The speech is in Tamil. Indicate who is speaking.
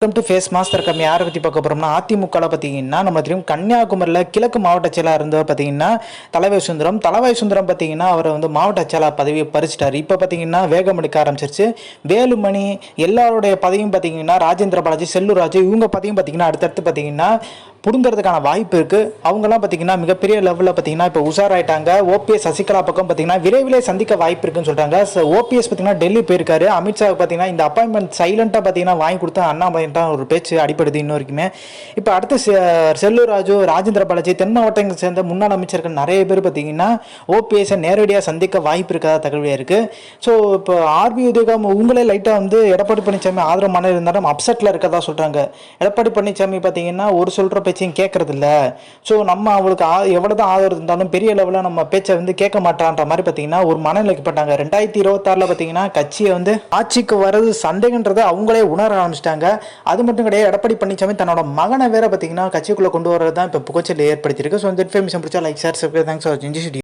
Speaker 1: வெல்கம் டு ஃபேஸ் மாஸ்டர் கம்மி. யாரை பற்றி பார்க்க போகிறோம்னா அதிமுகவில் பார்த்தீங்கன்னா நம்ம தெரியும் கன்னியாகுமரியில் கிழக்கு மாவட்ட செயலாளர் இருந்தவர் பார்த்தீங்கன்னா தலைவாய் சுந்தரம் பார்த்தீங்கன்னா அவரை வந்து மாவட்ட செயலாளர் பதவியை பறிச்சிட்டார். இப்போ பார்த்தீங்கன்னா வேகம் எடுக்க ஆரம்பிச்சிருச்சு. வேலுமணி எல்லாருடைய பதவியும் பார்த்தீங்கன்னா ராஜேந்திர பாலாஜி, செல்லூர் ராஜு இவங்க பதவியும் பார்த்தீங்கன்னா அடுத்தடுத்து பார்த்தீங்கன்னா புடுங்கிறதுக்கான வாய்ப்பு இருக்குது. அவங்கெல்லாம் பார்த்தீங்கன்னா மிகப்பெரிய லெவலில் பார்த்தீங்கன்னா இப்போ உஷாராயிட்டாங்க. ஓபிஎஸ் சசிகலா பக்கம் பார்த்தீங்கன்னா விரைவிலே சந்திக்க வாய்ப்பு இருக்குன்னு சொல்கிறாங்க. ஓபிஎஸ் பார்த்தீங்கன்னா டெல்லி போயிருக்காரு. அமித்ஷா பார்த்தீங்கன்னா இந்த அப்பாயின்மெண்ட் சைலண்டாக பார்த்தீங்கன்னா வாங்கி கொடுத்தா அண்ணாமலை ஒரு பேச்சு அடிப்படுது இன்ன வரைக்குமே. இப்போ அடுத்து செல்லூர் ராஜு, ராஜேந்திர பாலாஜி தென் மாவட்டங்களை சேர்ந்த முன்னாள் அமைச்சர்கள் நிறைய பேர் பார்த்தீங்கன்னா ஓபிஎஸ்ஸை நேரடியாக சந்திக்க வாய்ப்பு இருக்கதா தகவலாக இருக்குது. ஸோ இப்போ ஆர்பி உதயகாம் உங்களே லைட்டாக வந்து எடப்பாடி பழனிசாமி ஆதரவான இருந்தாலும் அப்செட்டில் இருக்கதா சொல்கிறாங்க. எடப்பாடி பழனிசாமி பார்த்தீங்கன்னா ஒரு சொல்கிற பேச்சையும் கேட்கறது இல்லை. ஸோ நம்ம அவளுக்கு எவ்வளோதான் ஆதரவு இருந்தாலும் பெரிய லெவலில் நம்ம பேச்சை வந்து கேட்க மாட்டான்ற மாதிரி பார்த்தீங்கன்னா ஒரு மனநிலைக்கு பட்டாங்க. 2026 பார்த்தீங்கன்னா கட்சியை வந்து ஆட்சிக்கு வர்றது சந்தேகன்றதை அவங்களே உணர ஆரம்பிச்சிட்டாங்க. அது மட்டும் கிடையாது, எடப்பாடி பழனிசாமி தன்னோட மகனை வேற பார்த்தீங்கன்னா கட்சிக்குள்ளே கொண்டு வரது தான் இப்போ புகச்சல் ஏற்படுத்தியிருக்கு. ஸோ இந்த இன்ஃபர்மேஷன் பிடிச்சா like, share, subscribe. Thanks for வாட்சிங்.